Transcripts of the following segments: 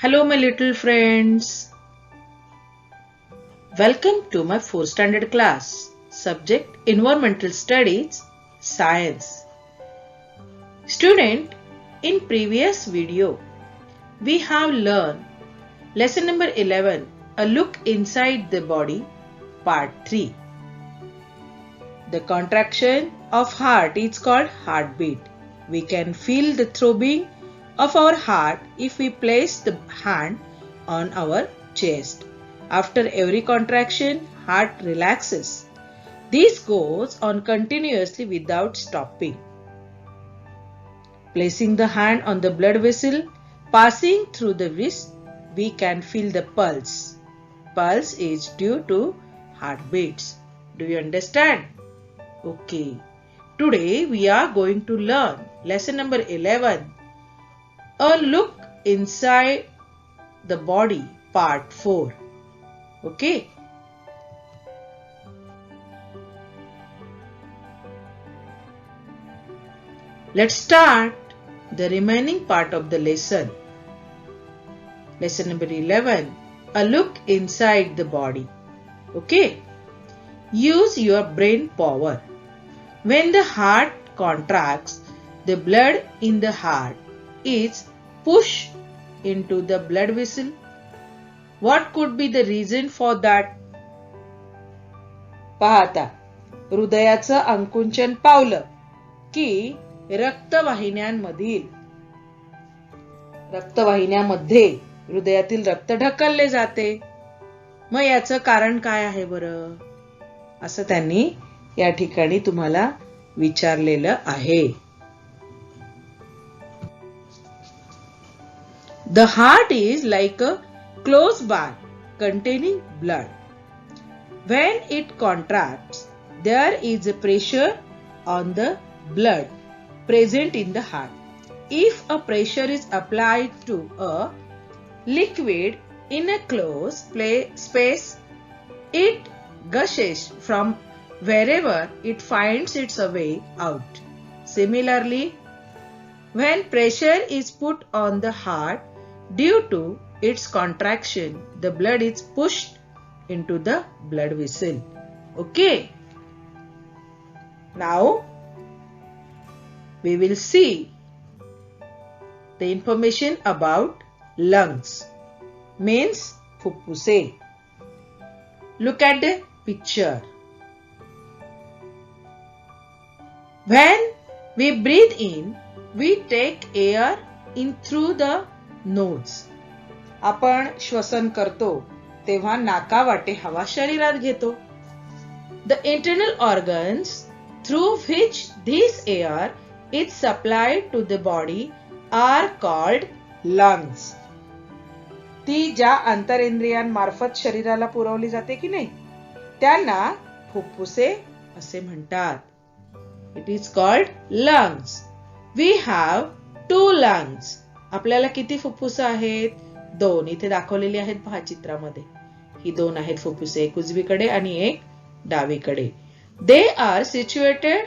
Hello, my little friends. Welcome to my 4th standard class. Subject Environmental Studies, Science. Student, in previous video, we have learned lesson number 11, A Look Inside the Body, part 3. The contraction of heart is called heartbeat. We can feel the throbbing of our heart if we place the hand on our chest. After every contraction, heart relaxes. This goes on continuously without stopping. Placing the hand on the blood vessel, passing through the wrist, we can feel the pulse. Pulse is due to heartbeats. Do you understand? Okay. Today we are going to learn lesson number 11. A Look Inside the Body, part 4. Okay. Let's start the remaining part of the lesson. Lesson number 11. A Look Inside the Body. Okay. Use your brain power. When the heart contracts, the blood in the heart is pushed into the blood vessel. What could be the reason for that? पाहता हृदयाचं अंकुंचन पावलं की रक्तवाहिन्यामध्ये हृदयातील रक्त ढकलले जाते. मग याचं कारण काय आहे बरं, असं त्यांनी या ठिकाणी तुम्हाला विचारलेलं आहे. The heart is like a closed bar containing blood. When it contracts, there is a pressure on the blood present in the heart. If a pressure is applied to a liquid in a closed space, it gushes from wherever it finds its way out. Similarly, when pressure is put on the heart, due to its contraction, the blood is pushed into the blood vessel. Okay. Now, we will see the information about lungs. Means फुफ्फुसे. Look at the picture. When we breathe in, we take air in through the nose. आपण श्वसन करतो तेव्हा नाकावाटे हवा शरीरात घेतो. The internal organs through which this air is supplied to the body are called lungs. ती ज्या अंतरेंद्रियांमार्फत शरीराला पुरवली जाते की नाही, त्यांना फुफ्फुसे असे म्हणतात. It is called lungs. We have 2 lungs. आपल्याला किती फुफ्फुसे आहेत? 2. इथे दाखवलेली आहेत पहा चित्रामध्ये. ही 2 आहेत फुफ्फुसे, एक उजवीकडे आणि एक डावीकडे. They are situated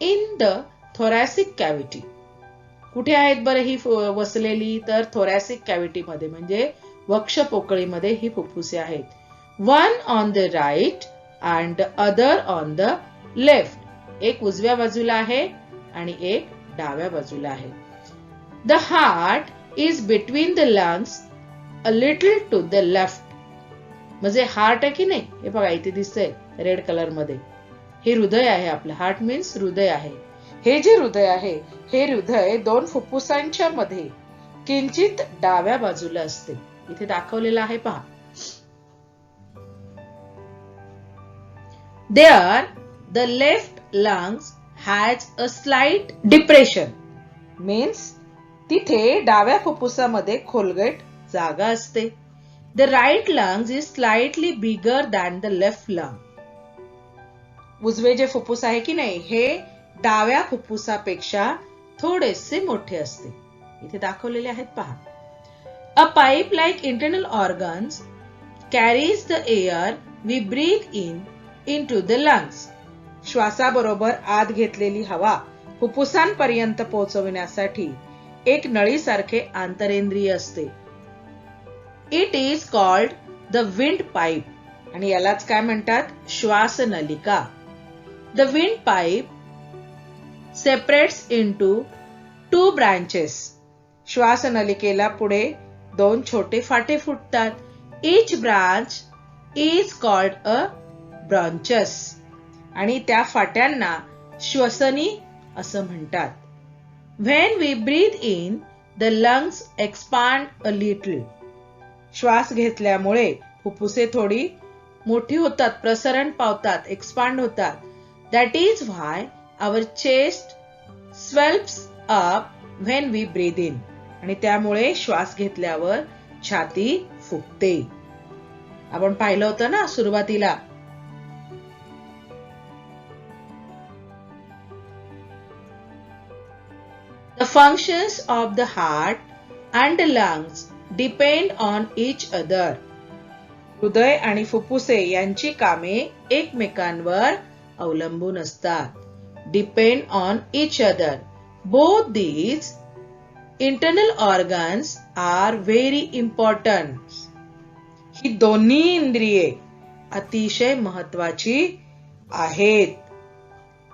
in the thoracic cavity. कुठे आहेत बरं ही वसलेली? तर thoracic cavity मध्ये, म्हणजे वक्षपोकळीमध्ये ही फुफ्फुसे आहेत. One on the right and the other on the left. एक उजव्या बाजूला आहे आणि एक डाव्या बाजूला आहे. The heart is between the lungs a little to the left. म्हणजे हार्ट आहे की नाही, हे बघा इथे दिसतंय रेड कलर मध्ये. हे हृदय आहे आपलं. हार्ट मीन्स हृदय आहे. हे जे हृदय आहे, हे हृदय 2 फुफ्फुसांच्या मध्ये किंचित डाव्या बाजूला असते. इथे दाखवलेलं आहे पहा. There the left lungs has a slight depression. Means तिथे डाव्या फुफ्फुसामध्ये खोलगट जागा असते. The right lungs is slightly bigger than the left lung. उजवे जे फुफ्फुस आहे की नाही, हे डाव्या फुफ्फुसापेक्षा थोडेसे मोठे असते. इथे दाखवलेले आहेत पहा. A pipe like internal organs carries the air we breathe in into the lungs. श्वासाबरोबर आत घेतलेली हवा फुफ्फुसांपर्यंत पोहोचविण्यासाठी एक नळीसारखे आंतरेंद्रिय असते. It is called the wind pipe आणि यालाच काय म्हणतात श्वासनलिका. The wind pipe separates into 2 branches. श्वासनलिकेला पुढे 2 छोटे फाटे फुटतात. Each branch is called a bronchus आणि त्या फाट्यांना श्वसनी असं म्हणतात. When we breathe in the lungs expand a little. श्वास घेतल्यामुळे फुफ्फुसे थोडी मोठी होतात, प्रसरण पावतात, एक्सपांड होतात. That is why our chest swells up when we breathe in आणि त्यामुळे श्वास घेतल्यावर छाती फुगते. आपण पाहिलं होतं ना सुरुवातीला. The functions of the heart and the lungs depend on each other. हृदय आणि फुफ्फुसे यांची कामे एकमेकांवर अवलंबून असतात. Depend on each other. Both these internal organs are very important. ही दोन्ही इंद्रिये अतिशय महत्वाची आहेत.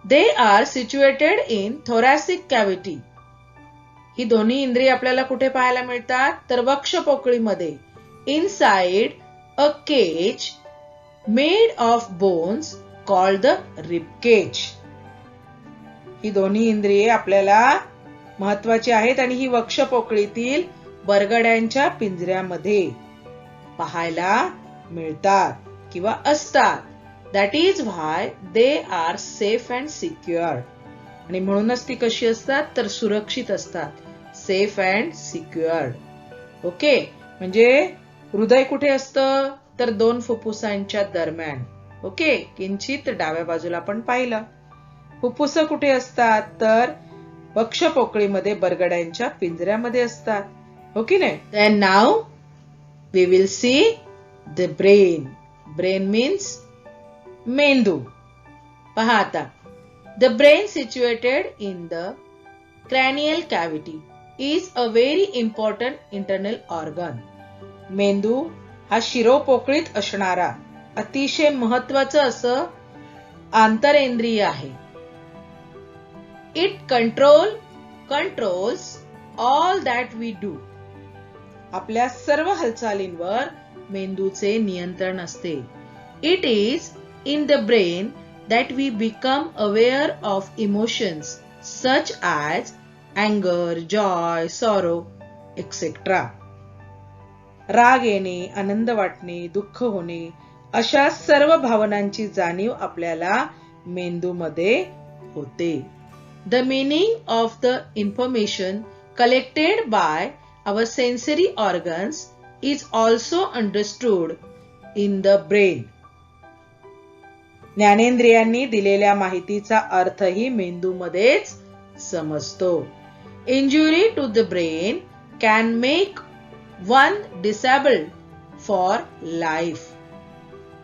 They are situated in thoracic cavity. ही दोन्ही इंद्रिये आपल्याला कुठे पाहायला मिळतात तर वक्षपोकळीमध्ये. Inside a cage made of bones called the rib cage. ही दोन्ही इंद्रिये आपल्याला महत्वाची आहेत आणि ही वक्षपोकळीतील बरगड्यांच्या पिंजऱ्यामध्ये पाहायला मिळतात किंवा असतात. That is why they are safe and secure. आणि म्हणूनच ती कशी असतात तर सुरक्षित असतात. Safe and secured. ओके. म्हणजे हृदय कुठे असतं तर 2 फुफ्फुसांच्या दरम्यान. ओके. किंचित डाव्या बाजूला आपण पाहिलं. फुफ्फुस कुठे असतात तर वक्षपोकळीमध्ये बरगड्यांच्या पिंजऱ्यामध्ये असतात. हो की नाही. Then now we will see the brain. Brain means मेंदू. पहा आता. The brain situated in the cranial cavity is a very important internal organ. मेंदू हा शिरोपोकळीत असणारा अतिशय महत्वाचं असं आंतरेंद्रिय आहे. It controls all that we do. आपल्या सर्व हालचालींवर मेंदूचे नियंत्रण असते. It is in the brain that we become aware of emotions such as anger, joy, sorrow, etc. राग येणे, आनंद वाटणे, दुःख होणे अशा सर्व भावनांची जाणीव आपल्याला मेंदूमध्ये होते. The meaning of the information collected by our sensory organs is also understood in the brain. ज्ञानेंद्रियांनी दिलेल्या माहितीचा अर्थही मेंदूमध्येच समजतो. Injury to the brain can make one disabled for life.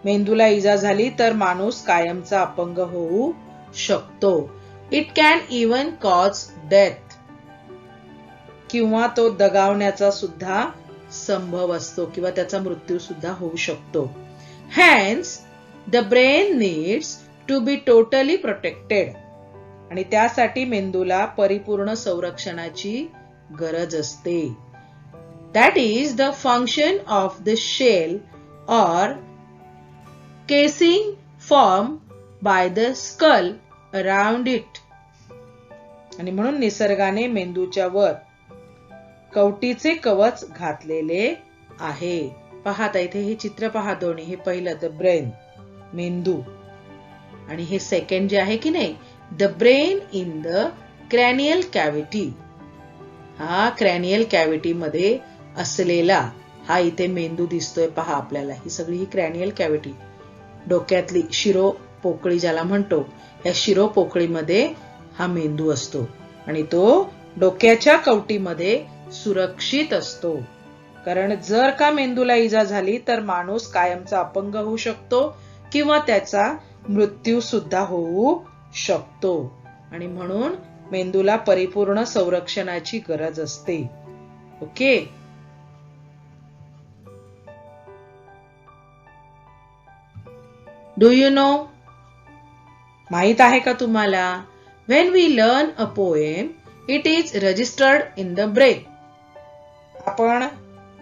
मेंदूला इजा झाली तर माणूस कायमचा अपंग होऊ शकतो. It can even cause death. किंवा तो दगावण्याचा सुद्धा संभव असतो किंवा त्याचा मृत्यू सुद्धा होऊ शकतो. Hence, the brain needs to be totally protected. आणि त्यासाठी मेंदूला परिपूर्ण संरक्षणाची गरज असते. That is the function of the shell or casing formed by the skull around it. आणि म्हणून निसर्गाने मेंदूच्या वर कवटीचे कवच घातलेले आहे. पाहता इथे हे चित्र पहा दोन्ही. हे पहिलं द ब्रेन मेंदू आणि हे सेकंड जे आहे की नाही the brain in the cranial cavity. हा क्रॅनियल कॅव्हिटी मध्ये असलेला हा इथे मेंदू दिसतोय पहा आपल्याला. ही सगळी ही क्रॅनियल कॅव्हिटी डोक्यातली शिरोपोकळी ज्याला म्हणतो या शिरोपोकळीमध्ये हा मेंदू असतो आणि तो डोक्याच्या कवटीमध्ये सुरक्षित असतो. कारण जर का मेंदूला इजा झाली तर माणूस कायमचा अपंग होऊ शकतो किंवा त्याचा मृत्यू सुद्धा होऊ शकतो. आणि म्हणून मेंदूला परिपूर्ण संरक्षणाची गरज असते. ओके. Do you know? माहित आहे का तुम्हाला? When we learn a poem, it is registered in the brain. आपण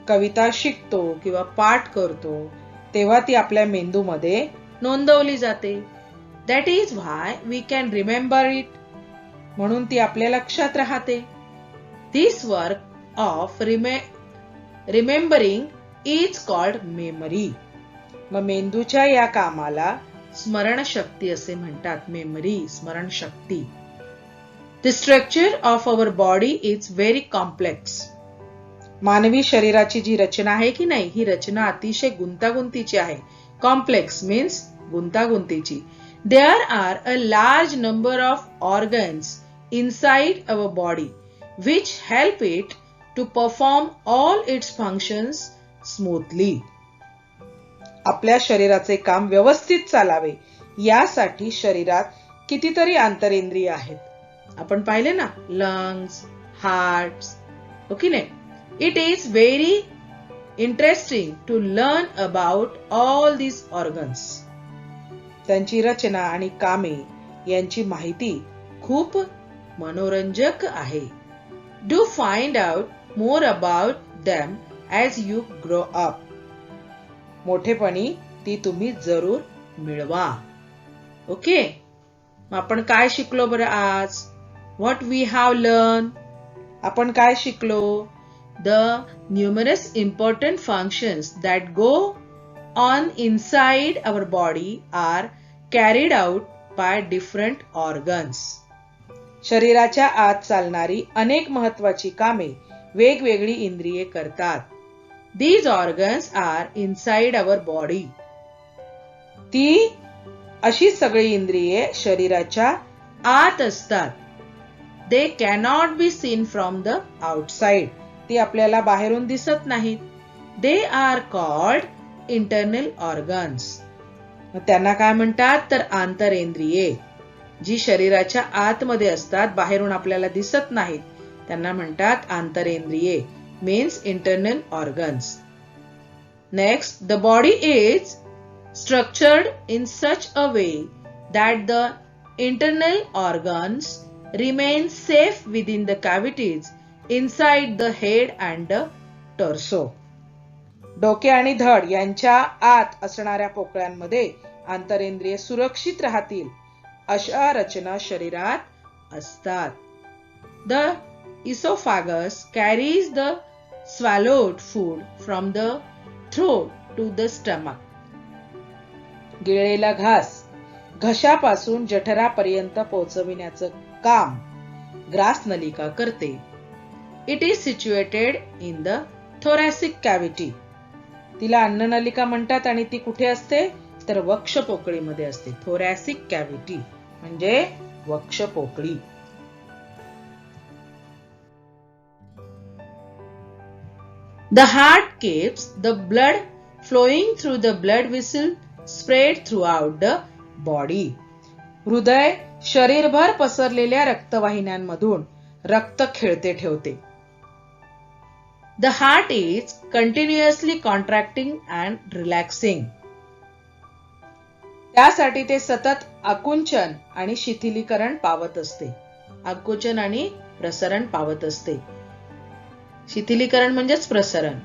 कविता शिकतो किंवा पाठ करतो तेव्हा ती आपल्या मेंदूमध्ये नोंदवली जाते. That is why we can remember it. म्हणून ती आपल्या लक्षात राहते. This work of remembering is called memory. मग मेंदूच्या या कामाला स्मरणशक्ती असे म्हणतात. मेमरी, स्मरणशक्ती. The structure of our body is very complex. मानवी शरीराची जी रचना आहे की नाही, ही रचना अतिशय गुंतागुंतीची आहे. कॉम्प्लेक्स मीन्स गुंतागुंतीची. There are a large number of organs inside our body which help it to perform all its functions smoothly. आपल्या शरीराचे काम व्यवस्थित चालावे यासाठी शरीरात कितीतरी आंतरेंद्रिय आहेत. आपण पाहिले ना, लंग्स, हार्ट, ओके नाही. It is very interesting to learn about all these organs. त्यांची रचना आणि कामे यांची माहिती खूप मनोरंजक आहे. Do find out more about them as you grow up. मोठेपणी ती तुम्ही जरूर मिळवा. ओके, मग आपण काय शिकलो बरं आज? What we have learn. आपण काय शिकलो? The numerous important functions that go on inside our body are carried out by different organs. शरीराच्या आत चालणारी अनेक महत्वाची कामे वेगवेगळी इंद्रिये करतात. These organs are inside our body. ती अशी सगळी इंद्रिये शरीराच्या आत असतात. They cannot be seen from the outside. ती आपल्याला बाहेरून दिसत नाहीत. They are called internal organs. त्यांना काय म्हणतात? तर आंतरेंद्रिये. जी शरीराच्या आतमध्ये असतात, बाहेरून आपल्याला दिसत नाहीत, त्यांना म्हणतात आंतरेंद्रिये. Means internal organs. Next, the body is structured in such a way that the internal organs remain safe within the cavities inside the head and the torso. डोके आणि धड यांच्या आत असणाऱ्या पोकळ्यांमध्ये आंतरेंद्रिये सुरक्षित राहतील अशा रचना शरीरात असतात. The esophagus carries the swallowed food from the throat to the stomach. गिळलेला घास घशापासून जठरापर्यंत पोहोचविण्याचं काम ग्रास नलिका करते. It is situated in the thoracic cavity. तिला अन्ननलिका म्हणतात आणि ती कुठे असते? तर वक्षपोकळीमध्ये असते. thoracic cavity म्हणजे वक्षपोकळी. The heart keeps the blood flowing through the blood vessel spread throughout the body. हृदय शरीरभर पसरलेल्या रक्तवाहिन्यांमधून रक्त खेळते ठेवते. The heart is continuously contracting and relaxing. त्यासाठी ते सतत आकुंचन आणि शिथिलीकरण पावत असते. आकुंचन आणि प्रसरण पावत असते. शिथिलीकरण म्हणजेच प्रसरण.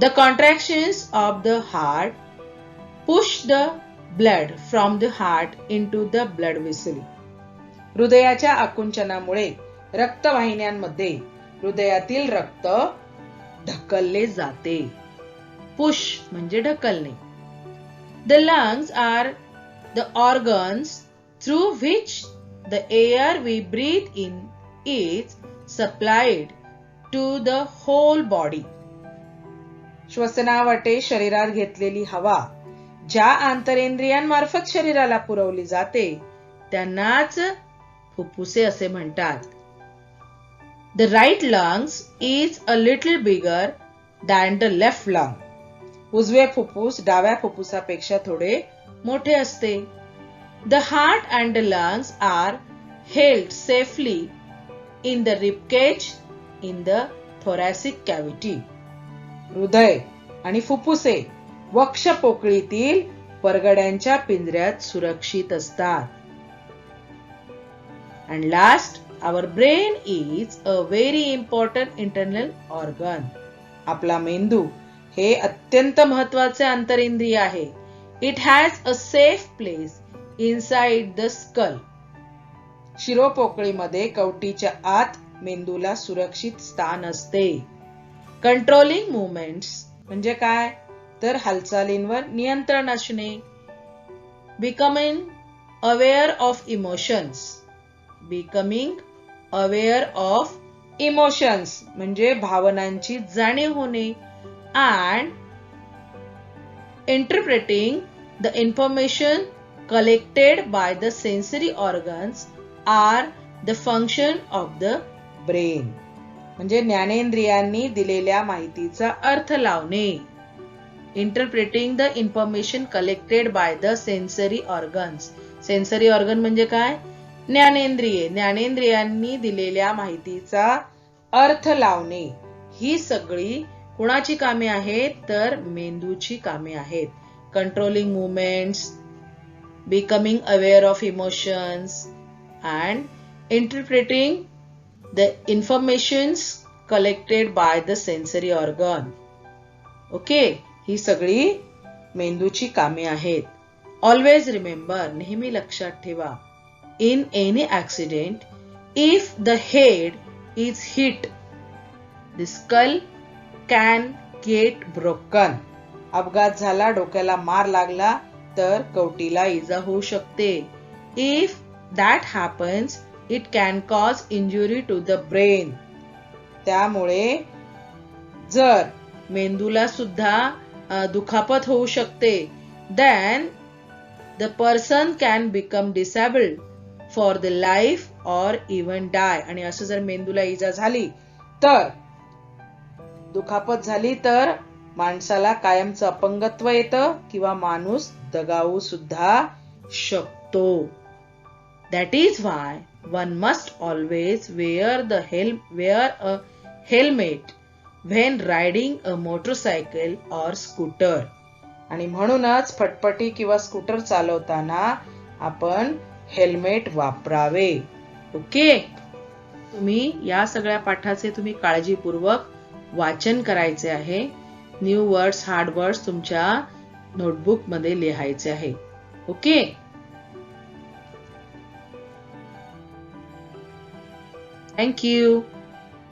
The contractions of the heart push the blood from the heart into the blood vessel. हृदयाच्या आकुंचनामुळे रक्तवाहिन्यांमध्ये हृदयातील रक्त ढकलले जाते. पुश म्हणजे ढकलणे. The lungs are the organs through which the air we breathe in is supplied to the whole body. श्वसनावाटे शरीरात घेतलेली हवा ज्या आंतरेंद्रियांमार्फत शरीराला पुरवली जाते त्यांनाच फुफ्फुसे असे म्हणतात. The right lungs is a little bigger than the left lung. उजवे फुफ्फुस डाव्या फुफ्फुसापेक्षा थोडे मोठे असते. The heart and the lungs are held safely in the ribcage in the thoracic cavity. हृदय आणि फुफ्फुसे वक्षपोकळीतील परगड्यांच्या पिंजऱ्यात सुरक्षित असतात. And last, our brain is a very important internal organ. आपला मेंदू हे अत्यंत महत्वाचे अंतरिंद्रिय आहे. It has a safe place inside the skull. शिरोपोकळीमध्ये कवटीच्या आत मेंदूला सुरक्षित स्थान असते. कंट्रोलिंग मुवमेंट्स म्हणजे काय? तर हालचालींवर नियंत्रण असणे. Becoming aware of emotions. Becoming aware of emotions म्हणजे भावनांची जाणीव होणे. And interpreting the information collected by the sensory organs are the function of the brain. म्हणजे ज्ञानेंद्रियांनी दिलेल्या माहितीचा अर्थ लावणे. Interpreting the information collected by the sensory organs. Sensory organ म्हणजे काय? ज्ञानेंद्रिये. ज्ञानेंद्रियांनी दिलेल्या माहितीचा अर्थ लावणे. ही सगळी कुणाची कामे आहेत? तर मेंदूची कामे आहेत. Controlling movements, becoming aware of emotions and interpreting the informations collected by the sensory organ. Okay, ही सगळी मेंदूची कामे आहेत. Always remember, नेहमी लक्षात ठेवा, in any accident, if the head is hit, the skull can get broken. अपघात झाला, डोक्याला मार लागला तर कवटीला इजा होऊ शकते. If that happens, it can cause injury to the brain. त्यामुळे जर मेंदूला सुद्धा दुखापत होऊ शकते. Then the person can become disabled for the life or even die. आणि असं जर मेंदूला इजा झाली तर, दुखापत झाली तर माणसाला कायमचं अपंगत्व येतं किंवा माणूस दगावू सुद्धा शकतो. That is why one must always wear a helmet when riding a motorcycle or scooter. आणि म्हणूनच फटफटी किंवा स्कूटर चालवताना आपण हेल्मेट वापरावे. ओके, तुम्ही या सगळ्या पाठाचे तुम्ही काळजीपूर्वक वाचन करायचे आहे. न्यू वर्ड्स, हार्ड वर्ड्स तुमच्या नोटबुक मध्ये लिहायचे आहे. Okay, thank you.